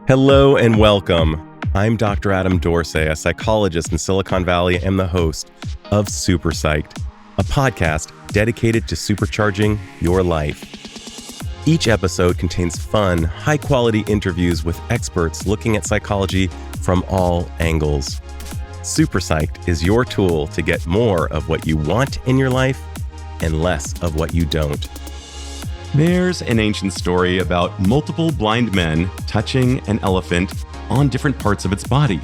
Hello and welcome. I'm Dr. Adam Dorsey, a psychologist in Silicon Valley and the host of Super Psyched, a podcast dedicated to supercharging your life. Each episode contains fun, high-quality interviews with experts looking at psychology from all angles. Super Psyched is your tool to get more of what you want in your life and less of what you don't. There's an ancient story about multiple blind men touching an elephant on different parts of its body.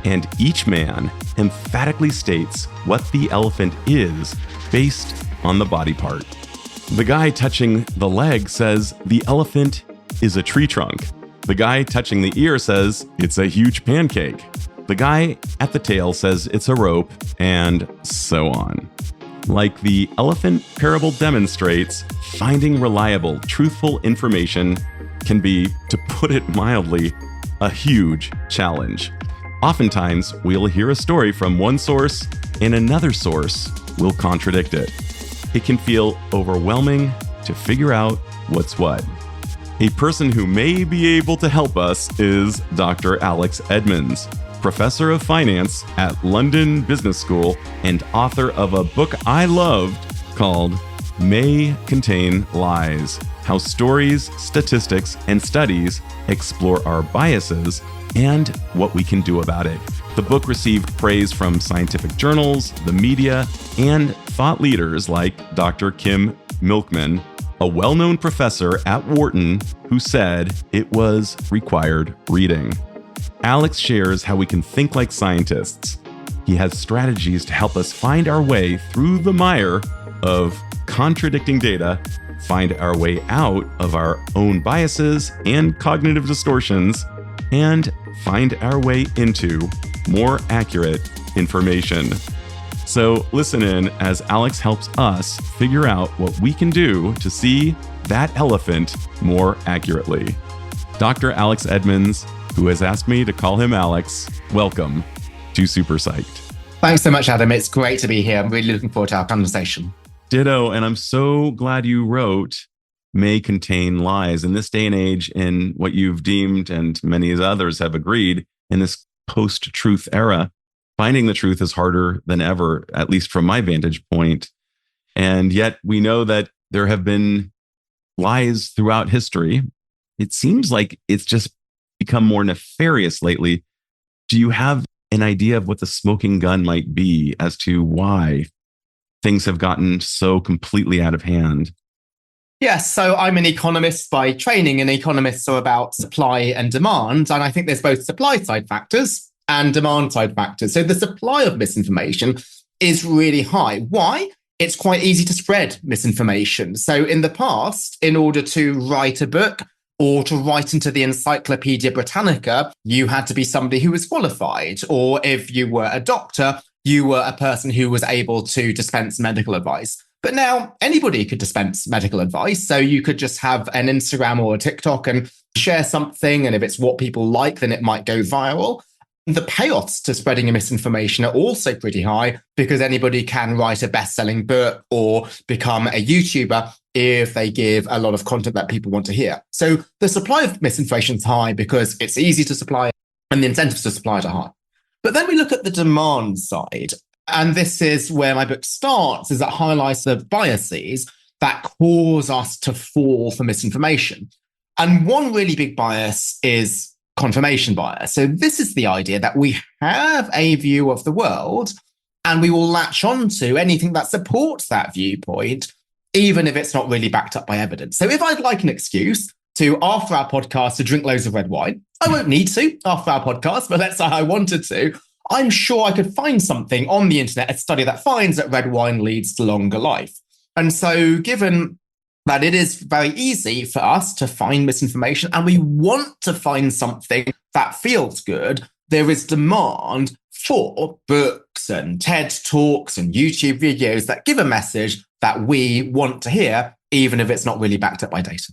And each man emphatically states what the elephant is based on the body part. The guy touching the leg says the elephant is a tree trunk. The guy touching the ear says it's a huge pancake. The guy at the tail says it's a rope, and so on. Like the elephant parable demonstrates, finding reliable, truthful information can be, to put it mildly, a huge challenge. Oftentimes, we'll hear a story from one source and another source will contradict it. It can feel overwhelming to figure out what's what. A person who may be able to help us is Dr. Alex Edmans, professor of finance at London Business School and author of a book I loved called May Contain Lies: How Stories, Statistics, and Studies Explore Our Biases and What We Can Do About It. The book received praise from scientific journals, the media, and thought leaders like Dr. Kim Milkman, a well-known professor at Wharton who said it was required reading. Alex shares how we can think like scientists. He has strategies to help us find our way through the mire of contradicting data, find our way out of our own biases and cognitive distortions, and find our way into more accurate information. So listen in as Alex helps us figure out what we can do to see that elephant more accurately. Dr. Alex Edmans, who has asked me to call him Alex, welcome to Super Psyched. Thanks so much, Adam. It's great to be here. I'm really looking forward to our conversation. Ditto, and I'm so glad you wrote May Contain Lies. In this day and age, in what you've deemed, and many others have agreed, in this post-truth era, finding the truth is harder than ever, at least from my vantage point. And yet we know that there have been lies throughout history. It seems like it's just become more nefarious lately. Do you have an idea of what the smoking gun might be as to why things have gotten so completely out of hand? Yes, so I'm an economist by training, and economists are about supply and demand. And I think there's both supply side factors and demand side factors. So the supply of misinformation is really high. Why? It's quite easy to spread misinformation. So in the past, in order to write a book, or to write into the Encyclopedia Britannica, you had to be somebody who was qualified. Or if you were a doctor, you were a person who was able to dispense medical advice. But now anybody could dispense medical advice. So you could just have an Instagram or a TikTok and share something. And if it's what people like, then it might go viral. The payoffs to spreading a misinformation are also pretty high because anybody can write a best-selling book or become a YouTuber if they give a lot of content that people want to hear. So the supply of misinformation is high because it's easy to supply and the incentives to supply it are high. But then we look at the demand side. And this is where my book starts, is that highlights the biases that cause us to fall for misinformation. And one really big bias is confirmation bias. So this is the idea that we have a view of the world and we will latch on to anything that supports that viewpoint, even if it's not really backed up by evidence. So if I'd like an excuse to, after our podcast, to drink loads of red wine, I won't need to after our podcast, but let's say I wanted to, I'm sure I could find something on the internet, a study that finds that red wine leads to longer life. And so given that it is very easy for us to find misinformation and we want to find something that feels good, there is demand for books and TED Talks and YouTube videos that give a message that we want to hear, even if it's not really backed up by data.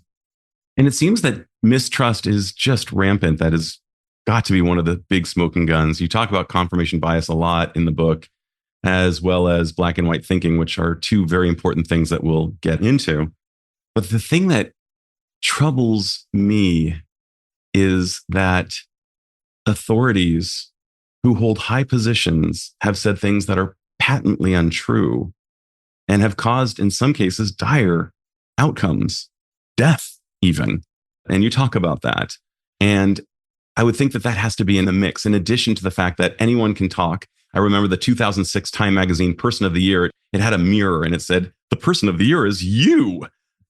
And it seems that mistrust is just rampant. That has got to be one of the big smoking guns. You talk about confirmation bias a lot in the book, as well as black and white thinking, which are two very important things that we'll get into. But the thing that troubles me is that authorities who hold high positions have said things that are patently untrue and have caused, in some cases, dire outcomes, death even. And you talk about that. And I would think that that has to be in the mix, in addition to the fact that anyone can talk. I remember the 2006 Time Magazine Person of the Year. It had a mirror and it said, the person of the year is you.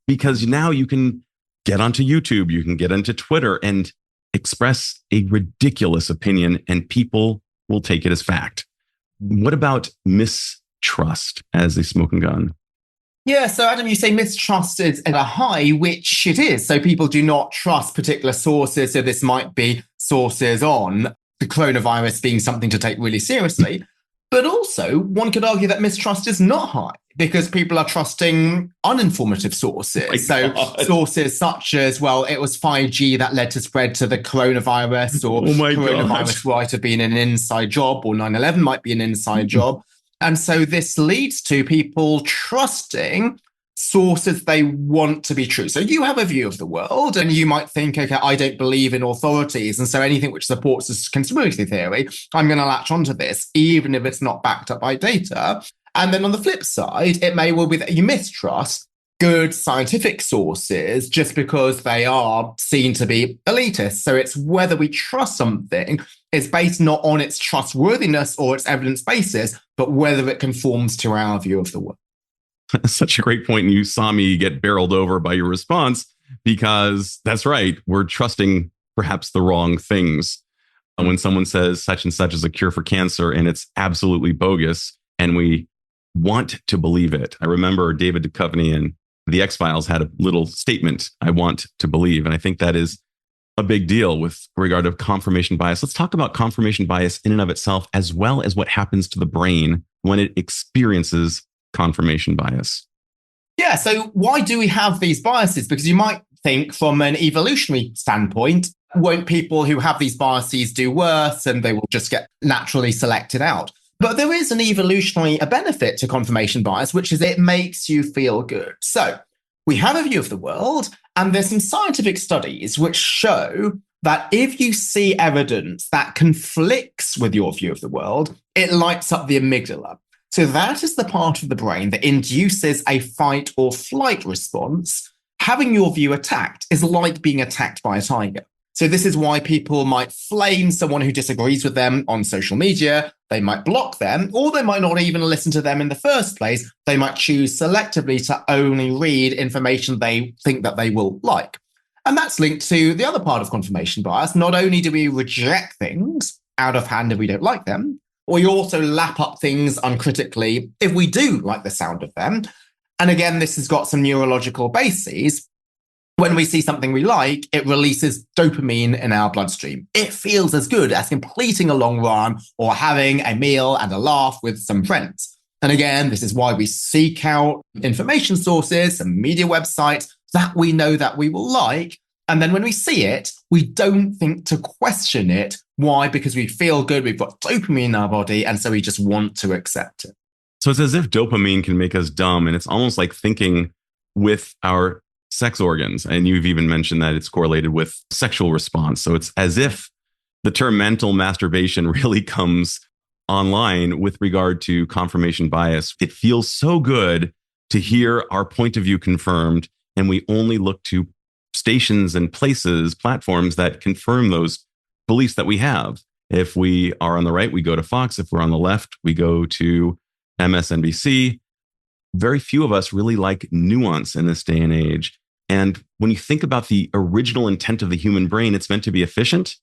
Because now you can get onto YouTube, you can get into Twitter and express a ridiculous opinion and people will take it as fact. What about mistrust as a smoking gun? Yeah, so Adam, you say mistrust is at a high, which it is. So people do not trust particular sources. So this might be sources on the coronavirus being something to take really seriously. But also, one could argue that mistrust is not high because people are trusting uninformative sources. Sources such as, well, it was 5G that led to spread to the coronavirus, or coronavirus might have been an inside job, or 9/11 might be an inside job. And so this leads to people trusting sources they want to be true. So you have a view of the world and you might think, okay, I don't believe in authorities. And so anything which supports this conspiracy theory, I'm going to latch onto this, even if it's not backed up by data. And then on the flip side, it may well be that you mistrust good scientific sources just because they are seen to be elitist. So it's whether we trust something is based not on its trustworthiness or its evidence basis, but whether it conforms to our view of the world. Such a great point. And you saw me get barreled over by your response, because that's right. We're trusting perhaps the wrong things. When someone says such and such is a cure for cancer and it's absolutely bogus and we want to believe it. I remember David Duchovny in The X-Files had a little statement, I want to believe. And I think that is a big deal with regard to confirmation bias. Let's talk about confirmation bias in and of itself, as well as what happens to the brain when it experiences confirmation bias. Yeah, so why do we have these biases? Because you might think from an evolutionary standpoint, won't people who have these biases do worse and they will just get naturally selected out? But there is an evolutionary benefit to confirmation bias, which is it makes you feel good. So we have a view of the world, and there's some scientific studies which show that if you see evidence that conflicts with your view of the world, it lights up the amygdala. So that is the part of the brain that induces a fight or flight response. Having your view attacked is like being attacked by a tiger. So this is why people might flame someone who disagrees with them on social media. They might block them, or they might not even listen to them in the first place. They might choose selectively to only read information they think that they will like. And that's linked to the other part of confirmation bias. Not only do we reject things out of hand if we don't like them, we also lap up things uncritically if we do like the sound of them. And again, this has got some neurological bases. When we see something we like, it releases dopamine in our bloodstream. It feels as good as completing a long run or having a meal and a laugh with some friends. And again, this is why we seek out information sources and media websites that we know that we will like. And then when we see it, we don't think to question it. Why? Because we feel good, we've got dopamine in our body, and so we just want to accept it. So it's as if dopamine can make us dumb, and it's almost like thinking with our sex organs. And you've even mentioned that it's correlated with sexual response. So it's as if the term mental masturbation really comes online with regard to confirmation bias. It feels so good to hear our point of view confirmed, and we only look to stations and places, platforms that confirm those beliefs that we have. If we are on the right, we go to Fox. If we're on the left, we go to MSNBC. Very few of us really like nuance in this day and age. And when you think about the original intent of the human brain, it's meant to be efficient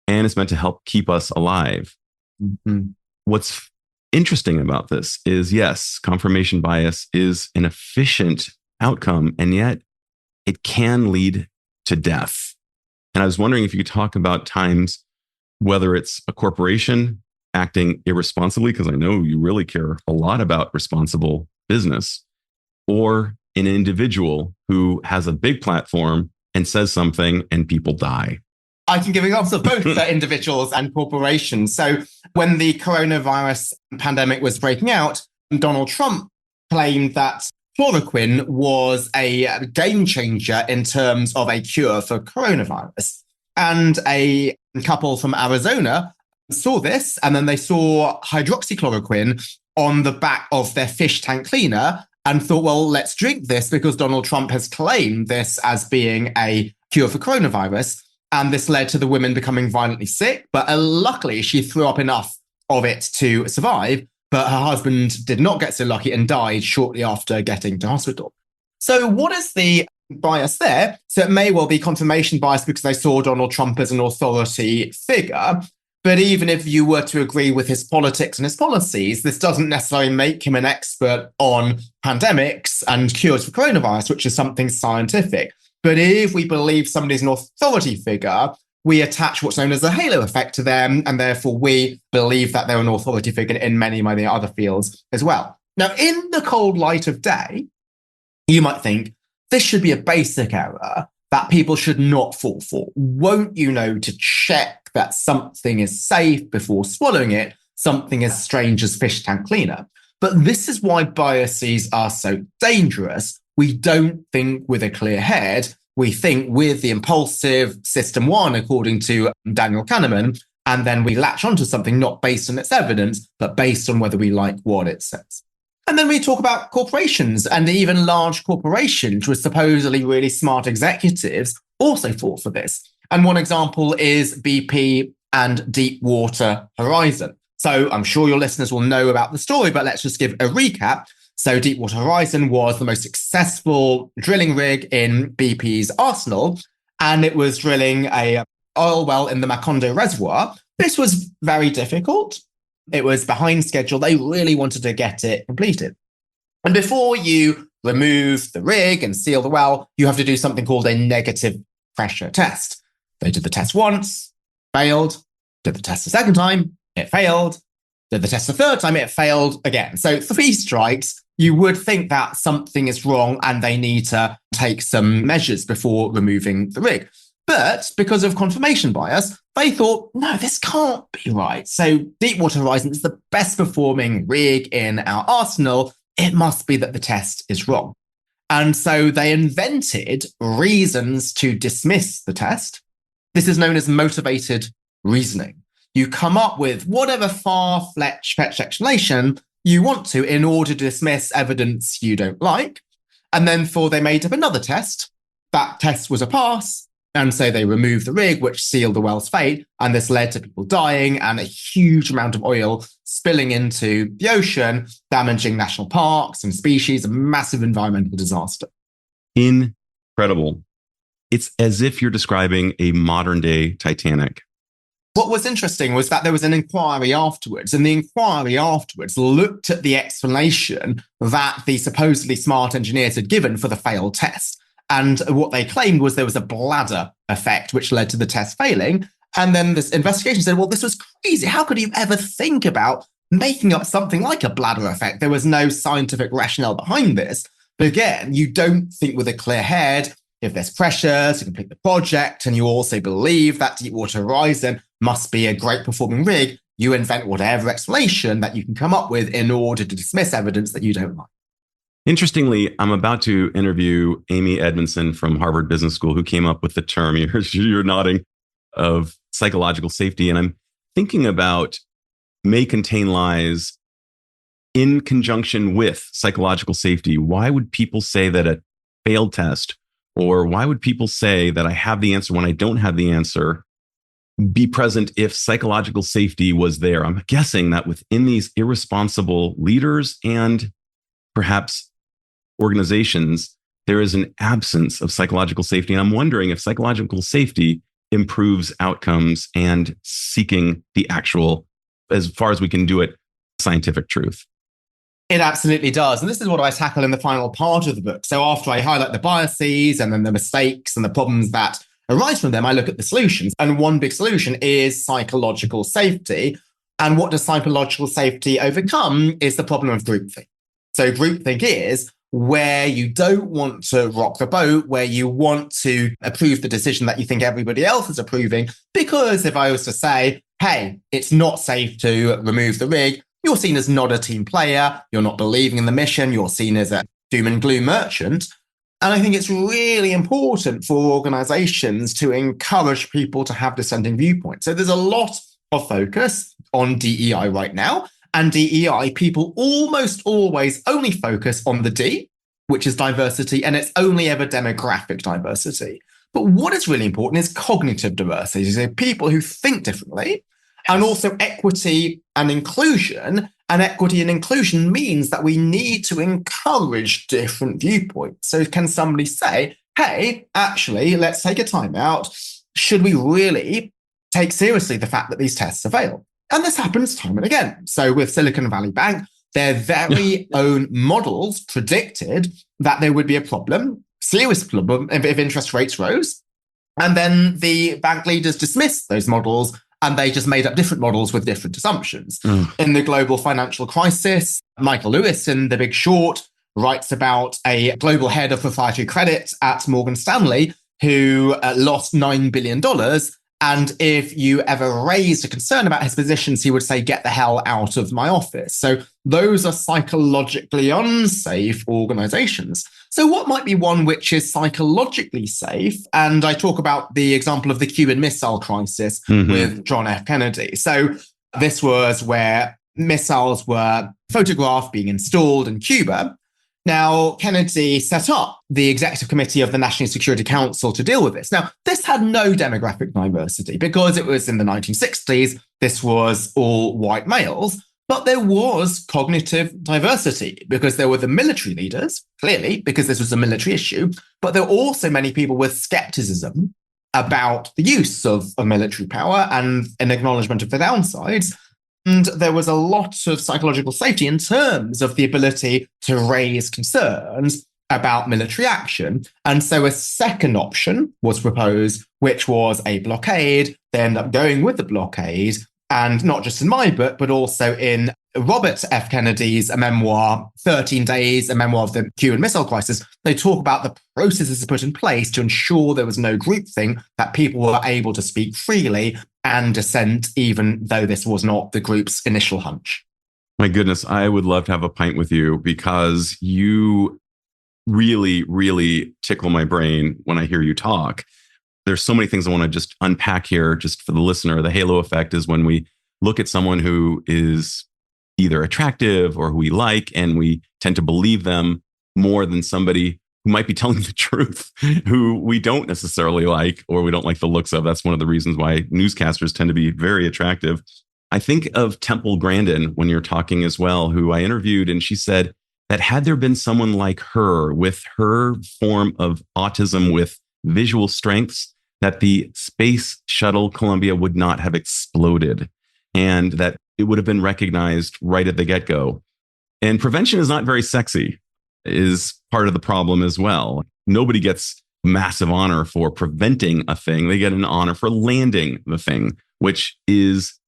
and it's meant to help keep us alive. Mm-hmm. What's interesting about this is, yes, confirmation bias is an efficient outcome, and yet it can lead to death. And I was wondering if you could talk about times, whether it's a corporation acting irresponsibly, because I know you really care a lot about responsible business, or an individual who has a big platform and says something and people die. I can give examples of both individuals and corporations. So when the coronavirus pandemic was breaking out, Donald Trump claimed that chloroquine was a game changer in terms of a cure for coronavirus. And a couple from Arizona saw this, and then they saw hydroxychloroquine on the back of their fish tank cleaner and thought, well, let's drink this because Donald Trump has claimed this as being a cure for coronavirus. And this led to the woman becoming violently sick. But luckily, she threw up enough of it to survive. But her husband did not get so lucky and died shortly after getting to hospital. So what is the bias there? So it may well be confirmation bias because they saw Donald Trump as an authority figure. But even if you were to agree with his politics and his policies, this doesn't necessarily make him an expert on pandemics and cures for coronavirus, which is something scientific. But if we believe somebody's an authority figure, we attach what's known as a halo effect to them, and therefore we believe that they're an authority figure in many other fields as well. Now, in the cold light of day, you might think this should be a basic error that people should not fall for. Won't you know to check that something is safe before swallowing it, something as strange as fish tank cleaner? But this is why biases are so dangerous. We don't think with a clear head. We think with the impulsive system one, according to Daniel Kahneman, and then we latch onto something not based on its evidence, but based on whether we like what it says. And then we talk about corporations, and even large corporations with supposedly really smart executives also fall for this. And one example is BP and Deepwater Horizon. So I'm sure your listeners will know about the story, but let's just give a recap. So Deepwater Horizon was the most successful drilling rig in BP's arsenal, and it was drilling a oil well in the Macondo Reservoir. This was very difficult. It was behind schedule. They really wanted to get it completed. And before you remove the rig and seal the well, you have to do something called a negative pressure test. They did the test once, failed. Did the test a second time, it failed. Did the test a third time, it failed again. So 3 strikes, you would think that something is wrong and they need to take some measures before removing the rig. But because of confirmation bias, they thought, no, this can't be right. So Deepwater Horizon is the best performing rig in our arsenal. It must be that the test is wrong. And so they invented reasons to dismiss the test. This is known as motivated reasoning. You come up with whatever far-fetched explanation you want to in order to dismiss evidence you don't like. And then they made up another test. That test was a pass. And so they removed the rig, which sealed the well's fate. And this led to people dying and a huge amount of oil spilling into the ocean, damaging national parks and species, a massive environmental disaster. Incredible. It's as if you're describing a modern day Titanic. What was interesting was that there was an inquiry afterwards, and the inquiry afterwards looked at the explanation that the supposedly smart engineers had given for the failed test. And what they claimed was there was a bladder effect, which led to the test failing. And then this investigation said, well, this was crazy. How could you ever think about making up something like a bladder effect? There was no scientific rationale behind this. But again, you don't think with a clear head. If there's pressure to complete the project, and you also believe that Deepwater Horizon must be a great performing rig, you invent whatever explanation that you can come up with in order to dismiss evidence that you don't like. Interestingly, I'm about to interview Amy Edmondson from Harvard Business School, who came up with the term, you're nodding, of psychological safety. And I'm thinking about may contain lies in conjunction with psychological safety. Why would people say that a failed test, or why would people say that I have the answer when I don't have the answer, be present if psychological safety was there? I'm guessing that within these irresponsible leaders and perhaps organizations, there is an absence of psychological safety. And I'm wondering if psychological safety improves outcomes and seeking the actual, as far as we can do it, scientific truth. It absolutely does. And this is what I tackle in the final part of the book. So after I highlight the biases and then the mistakes and the problems that arise from them, I look at the solutions. And one big solution is psychological safety. And what does psychological safety overcome is the problem of groupthink. So groupthink is where you don't want to rock the boat, where you want to approve the decision that you think everybody else is approving. Because if I was to say, hey, it's not safe to remove the rig, you're seen as not a team player, you're not believing in the mission, you're seen as a doom and gloom merchant. And I think it's really important for organizations to encourage people to have dissenting viewpoints. So there's a lot of focus on DEI right now. And DEI, people almost always only focus on the D, which is diversity, and it's only ever demographic diversity. But what is really important is cognitive diversity, so people who think differently, and also equity and inclusion. And equity and inclusion means that we need to encourage different viewpoints. So can somebody say, hey, actually, let's take a time out. Should we really take seriously the fact that these tests fail? And this happens time and again. So with Silicon Valley Bank, their very own models predicted that there would be a problem, serious problem, if interest rates rose. And then the bank leaders dismissed those models and they just made up different models with different assumptions. In the global financial crisis, Michael Lewis in The Big Short writes about a global head of proprietary credit at Morgan Stanley who lost $9 billion. And if you ever raised a concern about his positions, he would say, get the hell out of my office. So those are psychologically unsafe organizations. So what might be one which is psychologically safe? And I talk about the example of the Cuban Missile Crisis with John F. Kennedy. So this was where missiles were photographed being installed in Cuba. Now, Kennedy set up the executive committee of the National Security Council to deal with this. Now, this had no demographic diversity because it was in the 1960s. This was all white males, but there was cognitive diversity because there were the military leaders, clearly, because this was a military issue, but there were also many people with skepticism about the use of military power and an acknowledgement of the downsides. And there was a lot of psychological safety in terms of the ability to raise concerns about military action. And so a second option was proposed, which was a blockade. They ended up going with the blockade. And not just in my book, but also in Robert F. Kennedy's memoir, 13 Days, a memoir of the Cuban Missile Crisis, they talk about the processes put in place to ensure there was no groupthink, that people were able to speak freely and dissent, even though this was not the group's initial hunch. My goodness, I would love to have a pint with you because you really, really tickle my brain when I hear you talk. There's so many things I want to just unpack here just for the listener. The halo effect is when we look at someone who is either attractive or who we like, and we tend to believe them more than somebody who might be telling the truth, who we don't necessarily like or we don't like the looks of. That's one of the reasons why newscasters tend to be very attractive. I think of Temple Grandin when you're talking as well, who I interviewed, and she said that had there been someone like her with her form of autism with visual strengths, that the space shuttle Columbia would not have exploded and that it would have been recognized right at the get-go. And prevention is not very sexy, is part of the problem as well. Nobody gets massive honor for preventing a thing. They get an honor for landing the thing, which is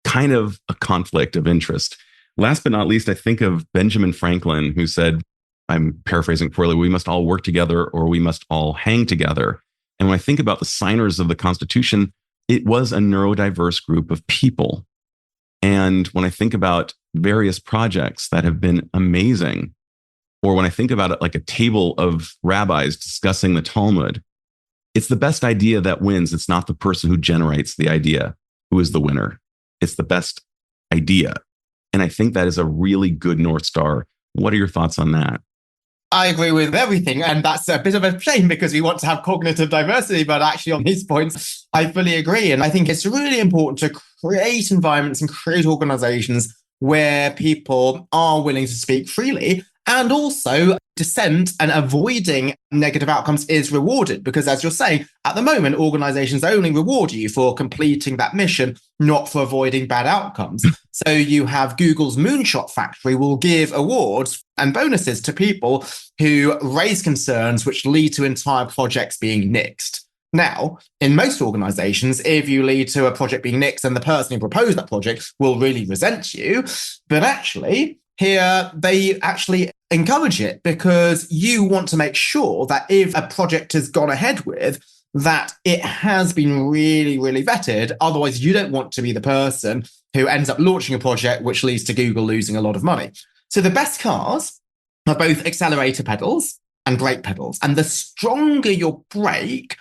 kind of a conflict of interest. Last but not least, I think of Benjamin Franklin, who said, I'm paraphrasing poorly, we must all work together or we must all hang together. And when I think about the signers of the Constitution, it was a neurodiverse group of people. And when I think about various projects that have been amazing, or when I think about it like a table of rabbis discussing the Talmud, it's the best idea that wins. It's not the person who generates the idea who is the winner. It's the best idea. And I think that is a really good North Star. What are your thoughts on that? I agree with everything. And that's a bit of a shame because we want to have cognitive diversity. But actually on these points, I fully agree. And I think it's really important to create environments and create organizations where people are willing to speak freely. And also dissent and avoiding negative outcomes is rewarded because, as you're saying, at the moment, organizations only reward you for completing that mission, not for avoiding bad outcomes. So you have Google's Moonshot Factory will give awards and bonuses to people who raise concerns which lead to entire projects being nixed. Now, in most organizations, if you lead to a project being nixed, then the person who proposed that project will really resent you. But actually, here, they actually encourage it because you want to make sure that if a project has gone ahead with, that it has been really, really vetted. Otherwise, you don't want to be the person who ends up launching a project which leads to Google losing a lot of money. So the best cars are both accelerator pedals and brake pedals. And the stronger your brake,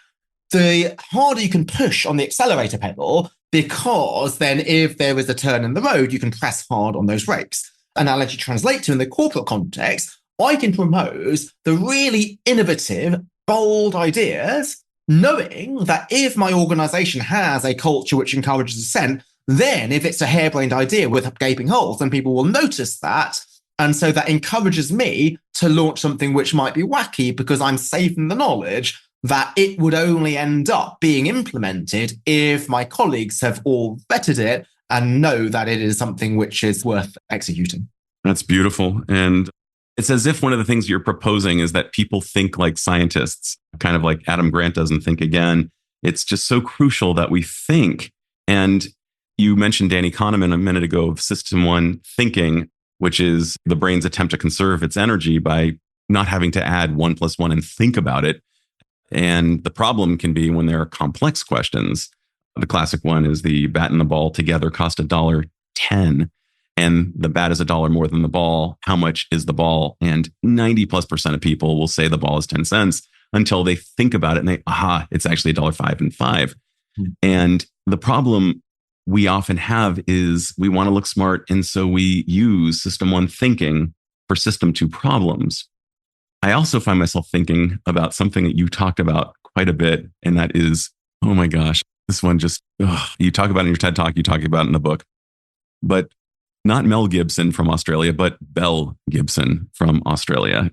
the harder you can push on the accelerator pedal, because then if there is a turn in the road, you can press hard on those brakes. Analogy translate to in the corporate context, I can propose the really innovative, bold ideas, knowing that if my organization has a culture which encourages dissent, then if it's a harebrained idea with gaping holes, then people will notice that. And so that encourages me to launch something which might be wacky, because I'm safe in the knowledge that it would only end up being implemented if my colleagues have all vetted it and know that it is something which is worth executing. That's beautiful. And it's as if one of the things you're proposing is that people think like scientists, kind of like Adam Grant doesn't think again. It's just so crucial that we think. And you mentioned Danny Kahneman a minute ago of System 1 thinking, which is the brain's attempt to conserve its energy by not having to add 1 + 1 and think about it. And the problem can be when there are complex questions. The classic one is the bat and the ball together cost $1.10. And the bat is $1 more than the ball. How much is the ball? And 90+% of people will say the ball is 10 cents until they think about it and it's actually $1.05 and 5. And the problem we often have is we want to look smart. And so we use System 1 thinking for System 2 problems. I also find myself thinking about something that you talked about quite a bit. And that is, oh my gosh, this one just, you talk about it in your TED Talk, you talk about it in the book, but not Mel Gibson from Australia, but Belle Gibson from Australia.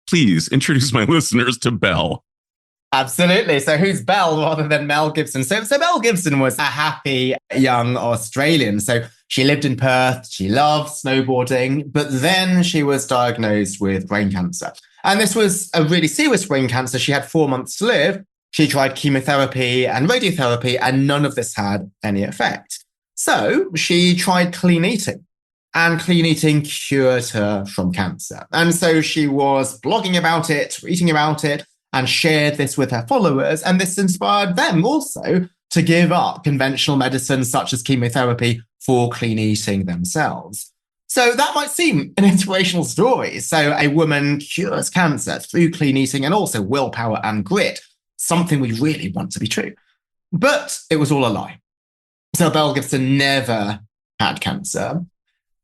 Please introduce my listeners to Belle. Absolutely. So who's Belle rather than Mel Gibson? So Belle Gibson was a happy young Australian. So she lived in Perth. She loved snowboarding, but then she was diagnosed with brain cancer. And this was a really serious brain cancer. She had 4 months to live. She tried chemotherapy and radiotherapy, and none of this had any effect. So she tried clean eating, and clean eating cured her from cancer. And so she was blogging about it, tweeting about it, and shared this with her followers. And this inspired them also to give up conventional medicines such as chemotherapy for clean eating themselves. So that might seem an inspirational story. So a woman cures cancer through clean eating and also willpower and grit, something we really want to be true. But it was all a lie. So Belle Gibson never had cancer.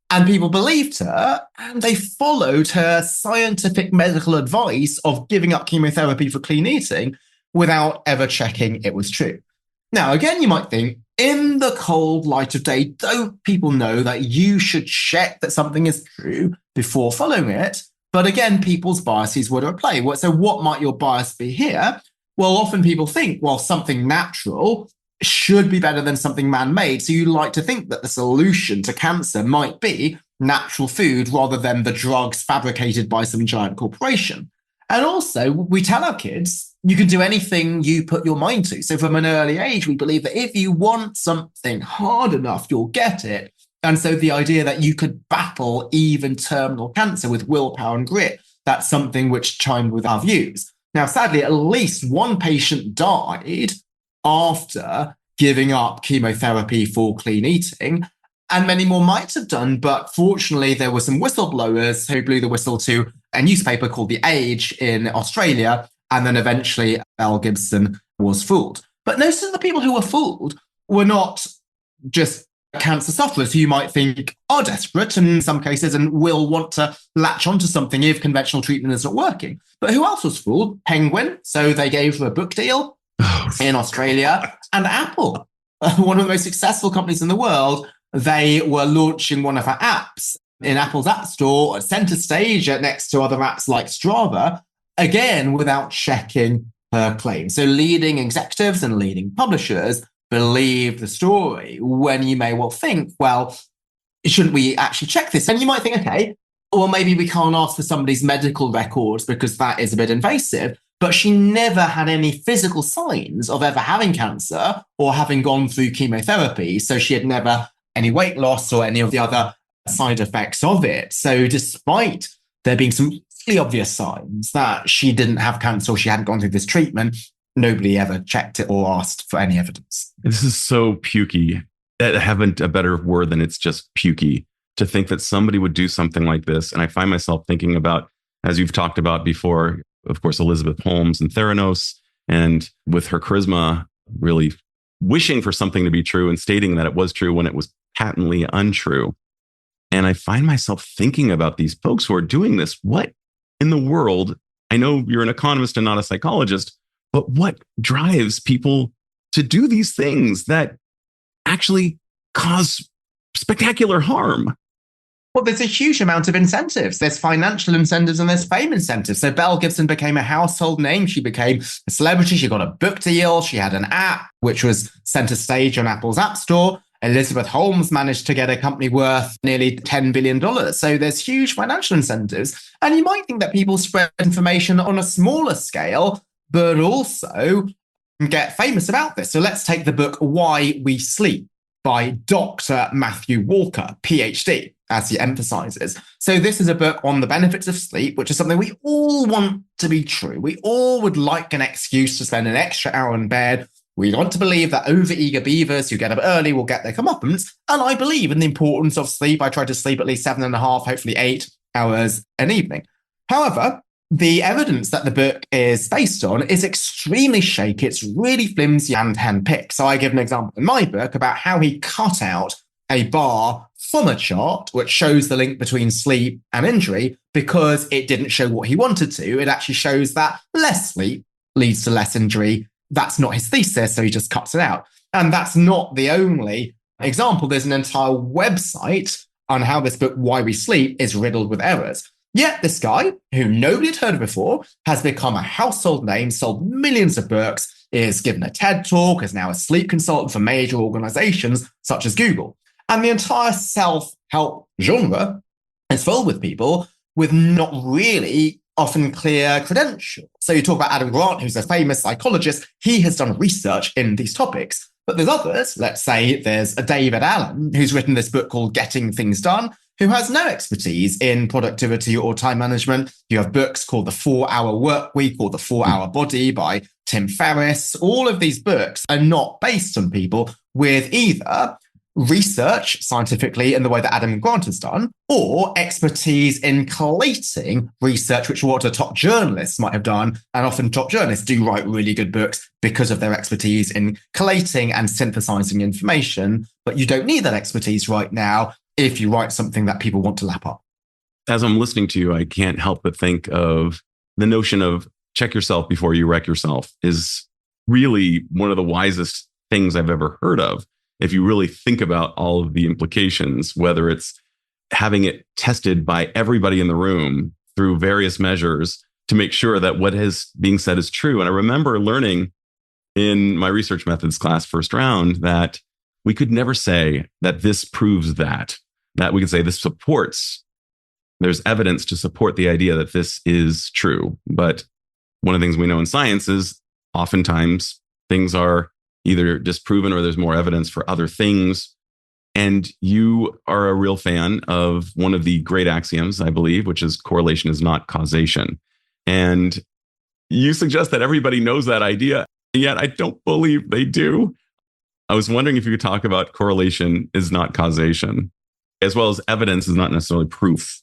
And people believed her, and they followed her scientific medical advice of giving up chemotherapy for clean eating without ever checking it was true. Now, again, you might think, in the cold light of day, don't people know that you should check that something is true before following it? But again, people's biases were at play. So what might your bias be here? Well, often people think, well, something natural should be better than something man-made. So you like to think that the solution to cancer might be natural food rather than the drugs fabricated by some giant corporation. And also, we tell our kids, you can do anything you put your mind to. So from an early age, we believe that if you want something hard enough, you'll get it. And so the idea that you could battle even terminal cancer with willpower and grit, that's something which chimed with our views. Now, sadly, at least one patient died after giving up chemotherapy for clean eating, and many more might have done. But fortunately, there were some whistleblowers who blew the whistle to a newspaper called The Age in Australia, and then eventually Belle Gibson was fooled. But most of the people who were fooled were not just cancer sufferers who you might think are desperate in some cases and will want to latch onto something if conventional treatment is not working. But who else was fooled? Penguin. So they gave her a book deal in Australia, and Apple, one of the most successful companies in the world. They were launching one of her apps in Apple's App Store at center stage next to other apps like Strava, again, without checking her claim. So leading executives and leading publishers believe the story when you may well think, well, shouldn't we actually check this? And you might think, okay, well, maybe we can't ask for somebody's medical records because that is a bit invasive. But she never had any physical signs of ever having cancer or having gone through chemotherapy. So she had never any weight loss or any of the other side effects of it. So despite there being some really obvious signs that she didn't have cancer or she hadn't gone through this treatment, nobody ever checked it or asked for any evidence. This is so pukey. I haven't a better word than it's just pukey to think that somebody would do something like this. And I find myself thinking about, as you've talked about before, of course, Elizabeth Holmes and Theranos, and with her charisma, really wishing for something to be true and stating that it was true when it was patently untrue. And I find myself thinking about these folks who are doing this. What in the world? I know you're an economist and not a psychologist, but what drives people to do these things that actually cause spectacular harm? Well, there's a huge amount of incentives. There's financial incentives and there's fame incentives. So Belle Gibson became a household name. She became a celebrity. She got a book deal. She had an app, which was center stage on Apple's App Store. Elizabeth Holmes managed to get a company worth nearly $10 billion. So there's huge financial incentives. And you might think that people spread information on a smaller scale, but also get famous about this. So let's take the book Why We Sleep by Dr. Matthew Walker, PhD, as he emphasizes. So this is a book on the benefits of sleep, which is something we all want to be true. We all would like an excuse to spend an extra hour in bed. We want to believe that overeager beavers who get up early will get their comeuppance. And I believe in the importance of sleep. I try to sleep at least 7.5, hopefully 8 hours an evening. However, the evidence that the book is based on is extremely shaky. It's really flimsy and handpicked. So I give an example in my book about how he cut out a bar from a chart which shows the link between sleep and injury because it didn't show what he wanted to. It actually shows that less sleep leads to less injury. That's not his thesis, so he just cuts it out. And that's not the only example. There's an entire website on how this book, Why We Sleep, is riddled with errors. Yet this guy, who nobody had heard of before, has become a household name, sold millions of books, is given a TED Talk, is now a sleep consultant for major organizations such as Google. And the entire self-help genre is filled with people with not really often clear credentials. So you talk about Adam Grant, who's a famous psychologist. He has done research in these topics. But there's others. Let's say there's a David Allen, who's written this book called Getting Things Done, who has no expertise in productivity or time management. You have books called The 4-Hour Work Week or The 4-Hour Body by Tim Ferriss. All of these books are not based on people with either research scientifically in the way that Adam Grant has done, or expertise in collating research, which what a top journalists might have done. And often top journalists do write really good books because of their expertise in collating and synthesizing information. But you don't need that expertise right now if you write something that people want to lap up. As I'm listening to you, I can't help but think of the notion of check yourself before you wreck yourself is really one of the wisest things I've ever heard of. If you really think about all of the implications, whether it's having it tested by everybody in the room through various measures to make sure that what is being said is true. And I remember learning in my research methods class, first round, that we could never say that this proves that we could say this supports, there's evidence to support the idea that this is true. But one of the things we know in science is oftentimes things are either disproven or there's more evidence for other things. And you are a real fan of one of the great axioms, I believe, which is correlation is not causation. And you suggest that everybody knows that idea, yet I don't believe they do. I was wondering if you could talk about correlation is not causation, as well as evidence is not necessarily proof.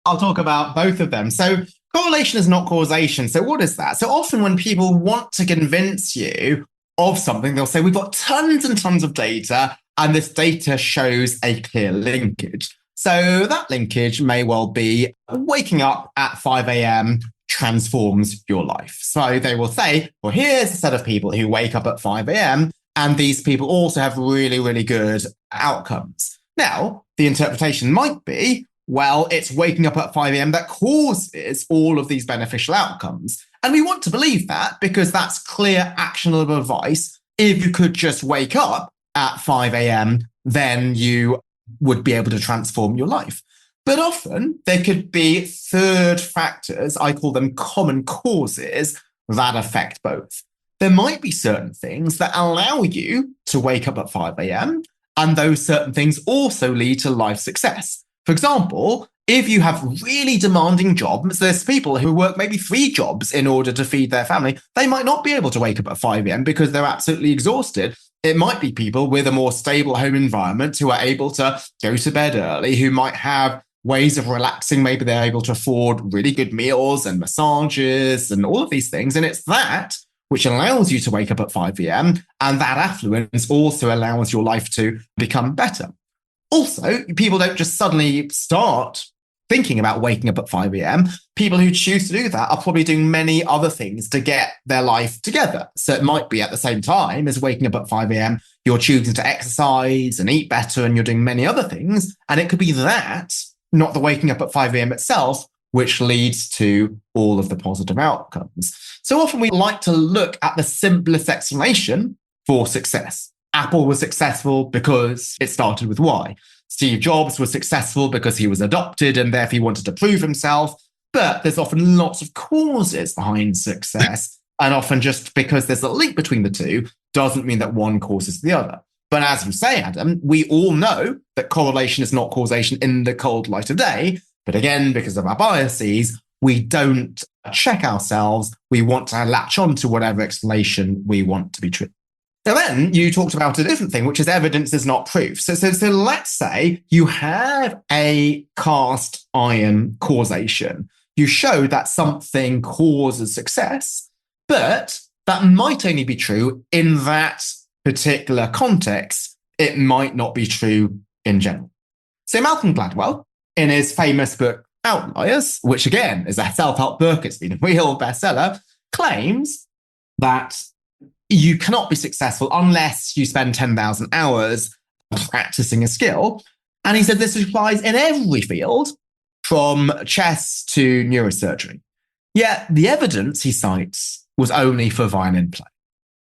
I'll talk about both of them. So correlation is not causation. So what is that? So often when people want to convince you of something, they'll say, we've got tons and tons of data, and this data shows a clear linkage. So that linkage may well be waking up at 5 a.m. transforms your life. So they will say, well, here's a set of people who wake up at 5 a.m. and these people also have really, really good outcomes. Now, the interpretation might be, well, it's waking up at 5 a.m. that causes all of these beneficial outcomes. And we want to believe that because that's clear, actionable advice. If you could just wake up at 5 a.m., then you would be able to transform your life. But often there could be third factors, I call them common causes, that affect both. There might be certain things that allow you to wake up at 5 a.m., and those certain things also lead to life success. For example, if you have really demanding jobs, there's people who work maybe 3 jobs in order to feed their family. They might not be able to wake up at 5 a.m. because they're absolutely exhausted. It might be people with a more stable home environment who are able to go to bed early, who might have ways of relaxing. Maybe they're able to afford really good meals and massages and all of these things. And it's that which allows you to wake up at 5 a.m. And that affluence also allows your life to become better. Also, people don't just suddenly start thinking about waking up at 5 a.m. People who choose to do that are probably doing many other things to get their life together. So it might be at the same time as waking up at 5 a.m., you're choosing to exercise and eat better, and you're doing many other things. And it could be that, not the waking up at 5 a.m. itself, which leads to all of the positive outcomes. So often we like to look at the simplest explanation for success. Apple was successful because it started with Y. Steve Jobs was successful because he was adopted and therefore he wanted to prove himself. But there's often lots of causes behind success. And often just because there's a link between the two doesn't mean that one causes the other. But as you say, Adam, we all know that correlation is not causation in the cold light of day. But again, because of our biases, we don't check ourselves. We want to latch on to whatever explanation we want to be true. So then you talked about a different thing, which is evidence is not proof. So let's say you have a cast iron causation. You show that something causes success, but that might only be true in that particular context. It might not be true in general. So Malcolm Gladwell, in his famous book Outliers, which again is a self-help book, it's been a real bestseller, claims that you cannot be successful unless you spend 10,000 hours practicing a skill. And he said this applies in every field, from chess to neurosurgery. Yet the evidence he cites was only for violin playing.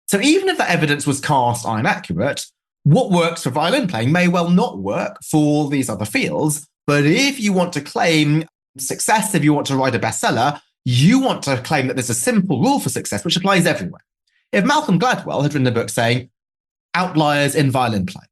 So even if that evidence was cast iron accurate, what works for violin playing may well not work for these other fields. But if you want to claim success, if you want to write a bestseller, you want to claim that there's a simple rule for success which applies everywhere. If Malcolm Gladwell had written a book saying outliers in violin playing,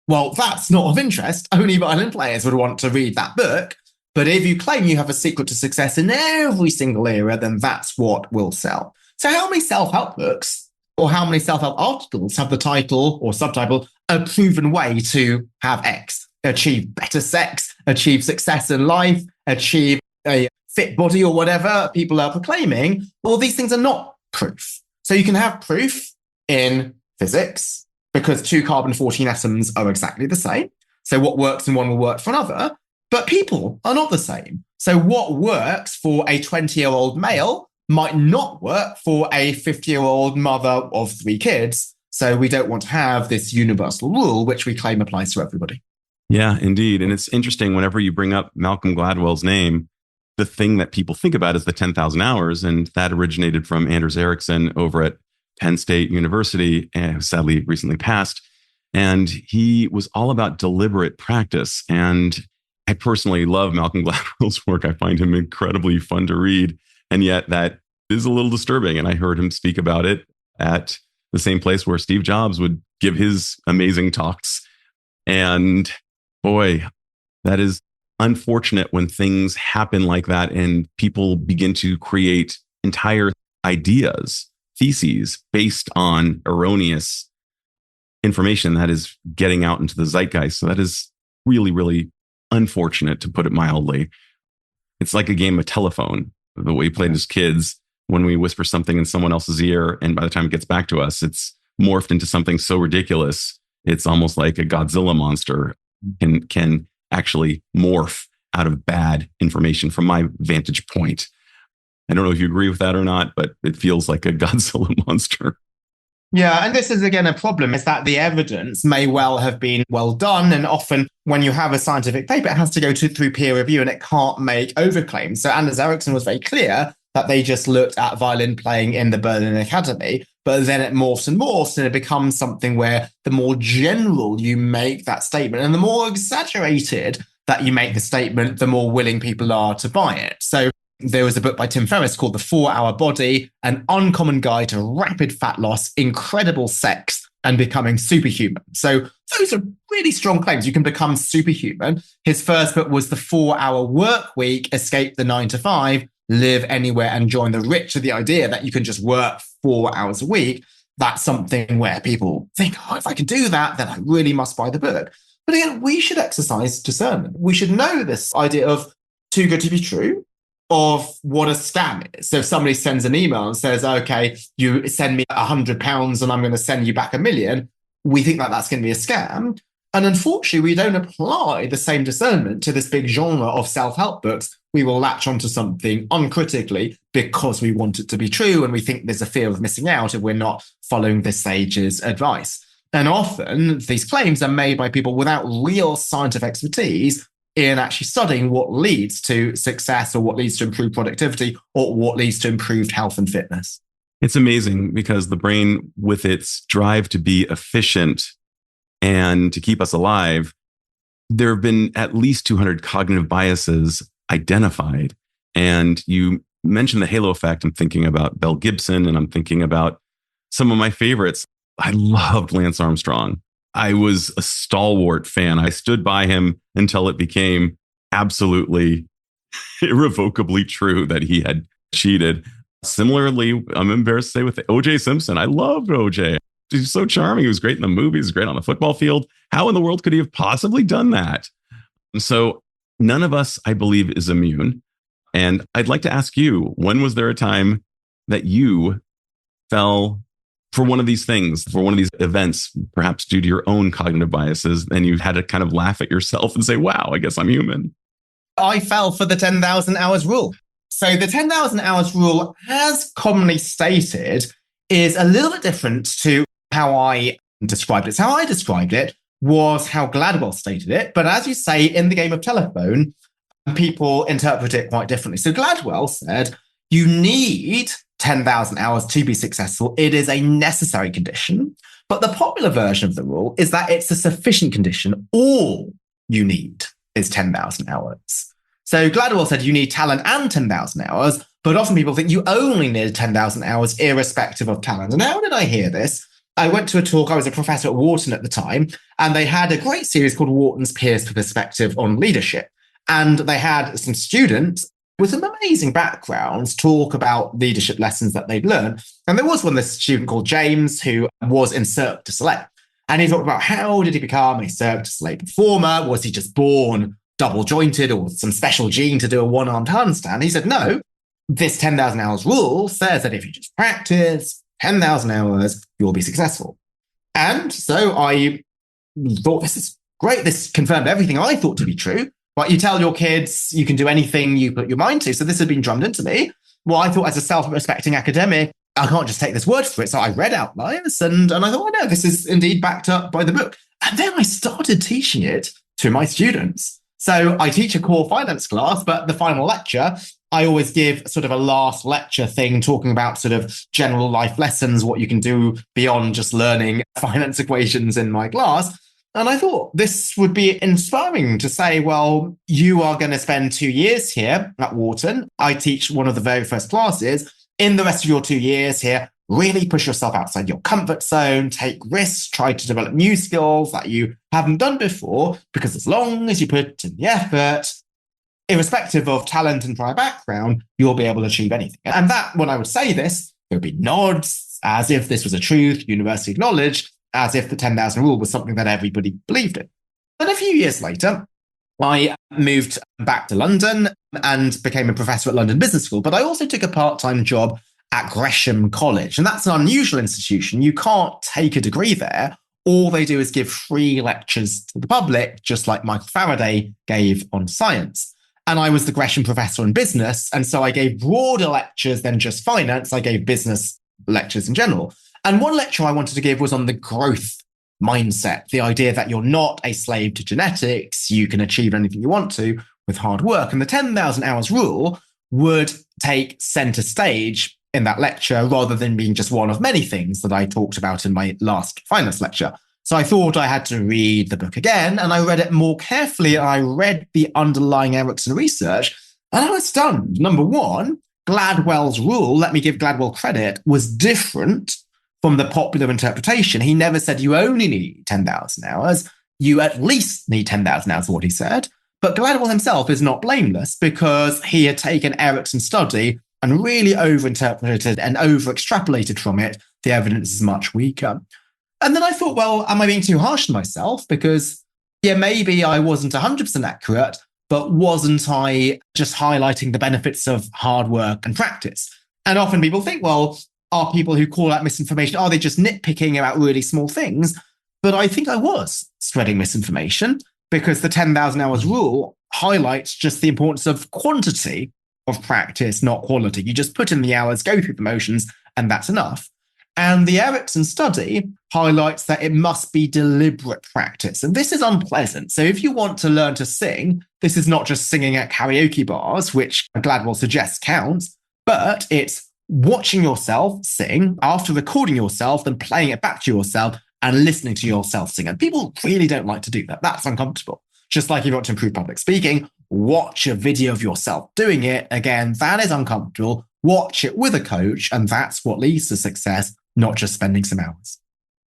well, that's not of interest. Only violin players would want to read that book. But if you claim you have a secret to success in every single area, then that's what will sell. So how many self-help books or how many self-help articles have the title or subtitle, A Proven Way to Have X, achieve better sex, achieve success in life, achieve a fit body or whatever people are proclaiming? Well, these things are not proof. So you can have proof in physics because 2 carbon-14 atoms are exactly the same. So what works in one will work for another, but people are not the same. So what works for a 20-year-old male might not work for a 50-year-old mother of 3 kids. So we don't want to have this universal rule, which we claim applies to everybody. Yeah, indeed. And it's interesting whenever you bring up Malcolm Gladwell's name, the thing that people think about is the 10,000 hours. And that originated from Anders Ericsson over at Penn State University, and sadly recently passed. And he was all about deliberate practice. And I personally love Malcolm Gladwell's work. I find him incredibly fun to read. And yet that is a little disturbing. And I heard him speak about it at the same place where Steve Jobs would give his amazing talks. And boy, that is unfortunate when things happen like that and people begin to create entire ideas, theses based on erroneous information that is getting out into the zeitgeist. So that is really, really unfortunate, to put it mildly. It's like a game of telephone, the way we played as kids when we whisper something in someone else's ear. And by the time it gets back to us, it's morphed into something so ridiculous. It's almost like a Godzilla monster can actually morph out of bad information from my vantage point. I don't know if you agree with that or not, but it feels like a Godzilla monster. Yeah, and this is again a problem, is that the evidence may well have been well done. And often when you have a scientific paper, it has to go through peer review and it can't make overclaims. So Anders Ericsson was very clear that they just looked at violin playing in the Berlin Academy, but then it morphs and it becomes something where the more general you make that statement and the more exaggerated that you make the statement, the more willing people are to buy it. So there was a book by Tim Ferriss called The 4-Hour Body, An Uncommon Guide to Rapid Fat Loss, Incredible Sex, and Becoming Superhuman. So those are really strong claims. You can become superhuman. His first book was The 4-Hour Work Week, Escape the 9 to 5, Live Anywhere and Join the Rich. So the idea that you can just work 4 hours a week, that's something where people think, oh, if I can do that, then I really must buy the book. But again, we should exercise discernment. We should know this idea of too good to be true, of what a scam is. So if somebody sends an email and says, okay, you send me £100 and I'm going to send you back £1 million, we think that that's going to be a scam. And unfortunately, we don't apply the same discernment to this big genre of self-help books. We will latch onto something uncritically because we want it to be true. And we think there's a fear of missing out if we're not following the sage's advice. And often these claims are made by people without real scientific expertise in actually studying what leads to success or what leads to improved productivity or what leads to improved health and fitness. It's amazing because the brain, with its drive to be efficient and to keep us alive, there have been at least 200 cognitive biases identified. And you mentioned the halo effect. I'm thinking about Bell Gibson, and I'm thinking about some of my favorites. I loved Lance Armstrong. I was a stalwart fan. I stood by him until it became absolutely irrevocably true that he had cheated. Similarly, I'm embarrassed to say with O.J. Simpson, I loved O.J. He's so charming. He was great in the movies, he was great on the football field. How in the world could he have possibly done that? And so none of us, I believe, is immune. And I'd like to ask you, when was there a time that you fell for one of these things, for one of these events, perhaps due to your own cognitive biases, and you had to kind of laugh at yourself and say, wow, I guess I'm human? I fell for the 10,000 hours rule. So the 10,000 hours rule, as commonly stated, is a little bit different to how I described it. So how I described it was how Gladwell stated it. But as you say, in the game of telephone, people interpret it quite differently. So Gladwell said, you need 10,000 hours to be successful. It is a necessary condition. But the popular version of the rule is that it's a sufficient condition. All you need is 10,000 hours. So Gladwell said you need talent and 10,000 hours, but often people think you only need 10,000 hours irrespective of talent. And how did I hear this? I went to a talk. I was a professor at Wharton at the time, and they had a great series called Wharton's Peers Perspective on Leadership. And they had some students with some amazing backgrounds talk about leadership lessons that they'd learned. And there was this student called James who was in Cirque du Soleil. And he talked about how did he become a Cirque du Soleil performer? Was he just born double jointed or some special gene to do a one-armed handstand? He said, no, this 10,000 hours rule says that if you just practice 10,000 hours, you'll be successful. And so I thought, this is great. This confirmed everything I thought to be true. But you tell your kids you can do anything you put your mind to. So this had been drummed into me. Well, I thought as a self-respecting academic, I can't just take this word for it. So I read outliers and I thought, no, this is indeed backed up by the book. And then I started teaching it to my students. So I teach a core finance class, but the final lecture, I always give sort of a last lecture thing talking about sort of general life lessons, what you can do beyond just learning finance equations in my class. And I thought this would be inspiring to say, well, you are going to spend 2 years here at Wharton. I teach one of the very first classes. In the rest of your 2 years here, really push yourself outside your comfort zone, take risks, try to develop new skills that you haven't done before, because as long as you put in the effort, irrespective of talent and prior background, you'll be able to achieve anything. And that, when I would say this, there would be nods as if this was a truth, universally acknowledged, as if the 10,000 rule was something that everybody believed in. Then a few years later, I moved back to London and became a professor at London Business School, but I also took a part-time job at Gresham College. And that's an unusual institution. You can't take a degree there. All they do is give free lectures to the public, just like Michael Faraday gave on science. And I was the Gresham Professor in Business. And so I gave broader lectures than just finance. I gave business lectures in general. And one lecture I wanted to give was on the growth mindset, the idea that you're not a slave to genetics, you can achieve anything you want to with hard work. And the 10,000 hours rule would take center stage in that lecture rather than being just one of many things that I talked about in my last finance lecture. So I thought I had to read the book again, and I read it more carefully. I read the underlying Ericsson research, and I was stunned. Number one, Gladwell's rule, let me give Gladwell credit, was different from the popular interpretation. He never said you only need 10,000 hours. You at least need 10,000 hours, what he said. But Gladwell himself is not blameless because he had taken Ericsson's study and really overinterpreted and over-extrapolated from it. The evidence is much weaker. And then I thought, well, am I being too harsh on myself? Because yeah, maybe I wasn't 100% accurate, but wasn't I just highlighting the benefits of hard work and practice? And often people think, well, are people who call out misinformation, are they just nitpicking about really small things? But I think I was spreading misinformation because the 10,000 hours rule highlights just the importance of quantity of practice, not quality. You just put in the hours, go through the motions, and that's enough. And the Erickson study highlights that it must be deliberate practice. And this is unpleasant. So if you want to learn to sing, this is not just singing at karaoke bars, which Gladwell suggests counts, but it's watching yourself sing after recording yourself, then playing it back to yourself and listening to yourself sing. And people really don't like to do that. That's uncomfortable. Just like if you want to improve public speaking, watch a video of yourself doing it. Again, that is uncomfortable. Watch it with a coach, and that's what leads to success, not just spending some hours.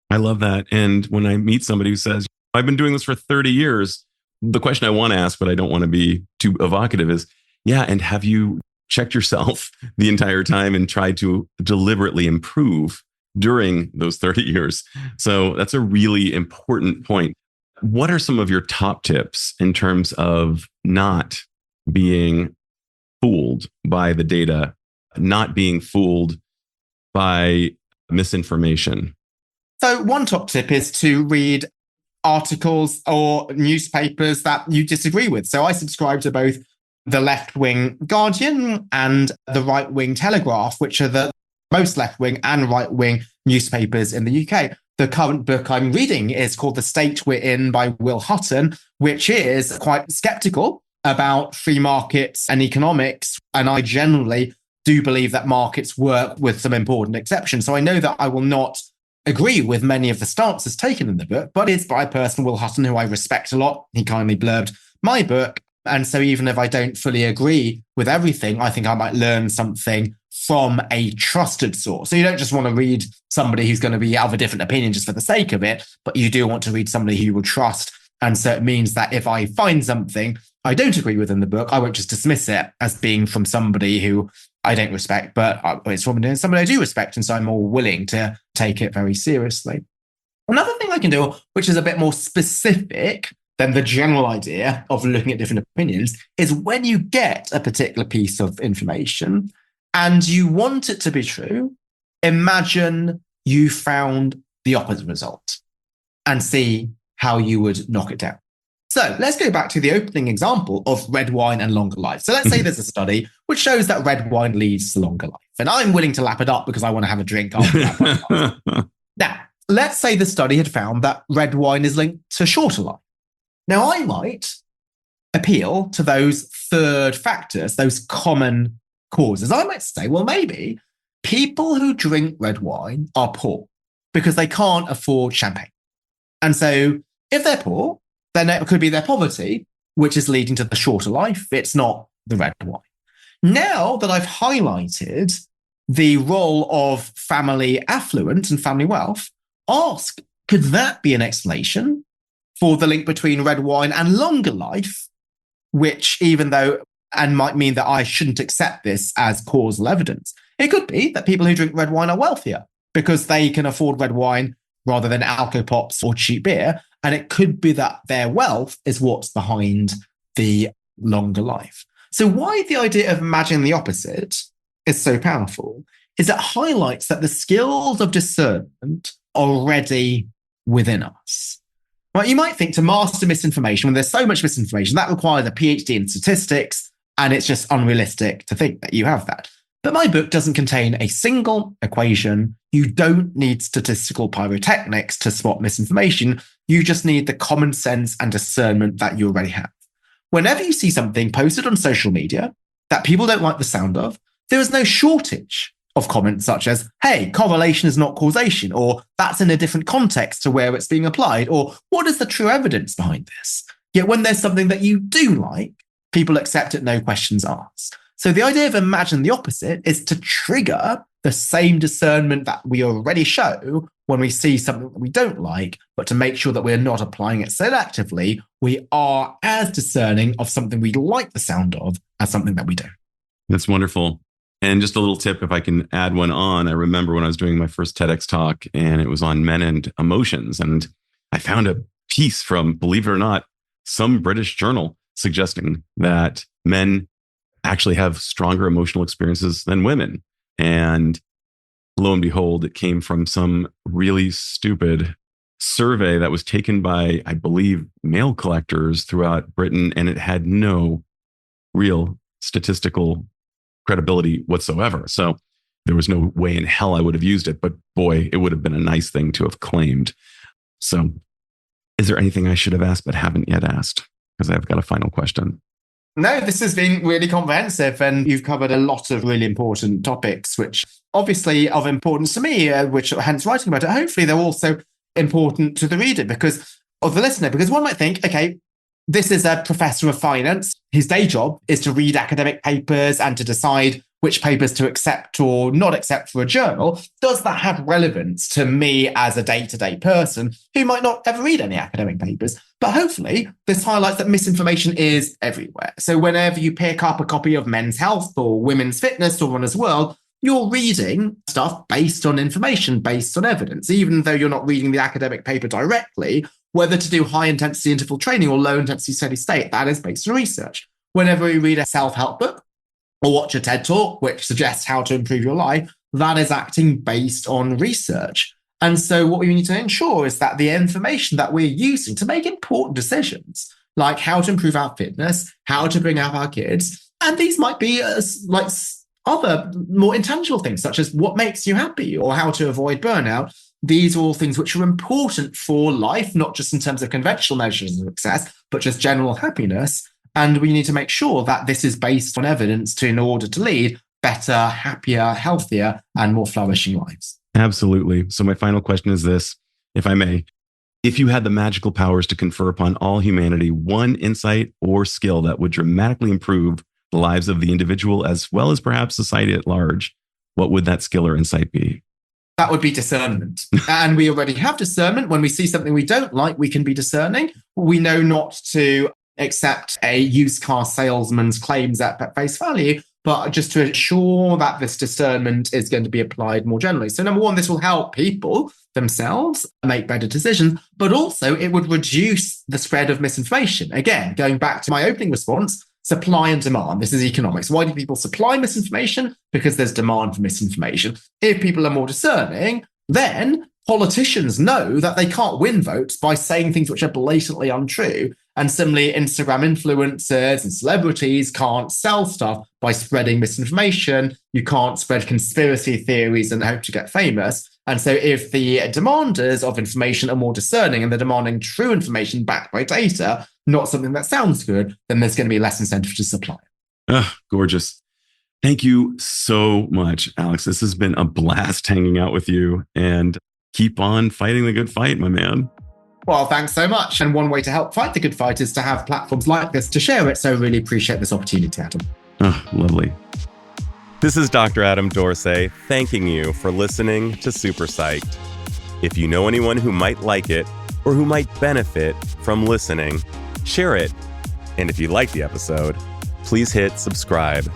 I love that. And when I meet somebody who says, I've been doing this for 30 years, the question I want to ask, but I don't want to be too evocative is, yeah, and have you checked yourself the entire time and tried to deliberately improve during those 30 years? So that's a really important point. What are some of your top tips in terms of not being fooled by the data, not being fooled by misinformation? So one top tip is to read articles or newspapers that you disagree with. So I subscribe to both the left-wing Guardian and the right-wing Telegraph, which are the most left-wing and right-wing newspapers in the UK. The current book I'm reading is called The State We're In by Will Hutton, which is quite skeptical about free markets and economics. And I generally do believe that markets work with some important exceptions. So I know that I will not agree with many of the stances taken in the book, but it's by a person, Will Hutton, who I respect a lot. He kindly blurbed my book. And so even if I don't fully agree with everything, I think I might learn something from a trusted source. So you don't just want to read somebody who's going to be of a different opinion just for the sake of it, but you do want to read somebody who you will trust. And so it means that if I find something I don't agree with in the book, I won't just dismiss it as being from somebody who I don't respect, but it's from somebody I do respect. And so I'm more willing to take it very seriously. Another thing I can do, which is a bit more specific than the general idea of looking at different opinions, is when you get a particular piece of information and you want it to be true, imagine you found the opposite result and see how you would knock it down. So let's go back to the opening example of red wine and longer life. So let's say there's a study which shows that red wine leads to longer life. And I'm willing to lap it up because I want to have a drink after that. Now, let's say the study had found that red wine is linked to shorter life. Now, I might appeal to those third factors, those common causes. I might say, well, maybe people who drink red wine are poor because they can't afford champagne. And so if they're poor, then it could be their poverty, which is leading to the shorter life. It's not the red wine. Now that I've highlighted the role of family affluence and family wealth, ask, could that be an explanation for the link between red wine and longer life, which even though, and might mean that I shouldn't accept this as causal evidence. It could be that people who drink red wine are wealthier because they can afford red wine rather than Alco Pops or cheap beer. And it could be that their wealth is what's behind the longer life. So why the idea of imagining the opposite is so powerful is it highlights that the skills of discernment are already within us. Right, you might think to master misinformation, when there's so much misinformation, that requires a PhD in statistics, and it's just unrealistic to think that you have that. But my book doesn't contain a single equation. You don't need statistical pyrotechnics to spot misinformation. You just need the common sense and discernment that you already have. Whenever you see something posted on social media that people don't like the sound of, there is no shortage of comments such as, hey, correlation is not causation, or that's in a different context to where it's being applied, or what is the true evidence behind this? Yet when there's something that you do like, people accept it, no questions asked. So the idea of imagine the opposite is to trigger the same discernment that we already show when we see something that we don't like, but to make sure that we're not applying it selectively, we are as discerning of something we like the sound of as something that we don't. That's wonderful. And just a little tip, if I can add one on, I remember when I was doing my first TEDx talk and it was on men and emotions. And I found a piece from, believe it or not, some British journal suggesting that men actually have stronger emotional experiences than women. And lo and behold, it came from some really stupid survey that was taken by, I believe, mail collectors throughout Britain, and it had no real statistical credibility whatsoever. So there was no way in hell I would have used it, but boy, it would have been a nice thing to have claimed. So is there anything I should have asked but haven't yet asked? Because I've got a final question. No, this has been really comprehensive, and you've covered a lot of really important topics, which obviously of importance to me, which hence writing about it. Hopefully they're also important to the reader or the listener, because one might think, okay, this is a professor of finance. His day job is to read academic papers and to decide which papers to accept or not accept for a journal. Does that have relevance to me as a day-to-day person who might not ever read any academic papers? But hopefully this highlights that misinformation is everywhere. So whenever you pick up a copy of Men's Health or Women's Fitness or Runner's World, you're reading stuff based on information, based on evidence, even though you're not reading the academic paper directly. Whether to do high-intensity interval training or low-intensity steady state, that is based on research. Whenever you read a self-help book or watch a TED Talk, which suggests how to improve your life, that is acting based on research. And so what we need to ensure is that the information that we're using to make important decisions, like how to improve our fitness, how to bring up our kids, and these might be like other more intangible things, such as what makes you happy or how to avoid burnout. These are all things which are important for life, not just in terms of conventional measures of success, but just general happiness. And we need to make sure that this is based on evidence in order to lead better, happier, healthier, and more flourishing lives. Absolutely. So my final question is this, if I may. If you had the magical powers to confer upon all humanity one insight or skill that would dramatically improve the lives of the individual as well as perhaps society at large, what would that skill or insight be? That would be discernment. And we already have discernment. When we see something we don't like, we can be discerning. We know not to accept a used car salesman's claims at face value, but just to ensure that this discernment is going to be applied more generally. So number one, this will help people themselves make better decisions, but also it would reduce the spread of misinformation. Again, going back to my opening response, supply and demand. This is economics. Why do people supply misinformation? Because there's demand for misinformation. If people are more discerning, then politicians know that they can't win votes by saying things which are blatantly untrue. And similarly, Instagram influencers and celebrities can't sell stuff by spreading misinformation. You can't spread conspiracy theories and hope to get famous. And so if the demanders of information are more discerning and they're demanding true information backed by data, not something that sounds good, then there's going to be less incentive to supply. Gorgeous. Thank you so much, Alex. This has been a blast hanging out with you, and keep on fighting the good fight, my man. Well, thanks so much. And one way to help fight the good fight is to have platforms like this to share it. So I really appreciate this opportunity, Adam. Lovely. This is Dr. Adam Dorsey thanking you for listening to Super Psyched. If you know anyone who might like it or who might benefit from listening, share it. And if you like the episode, please hit subscribe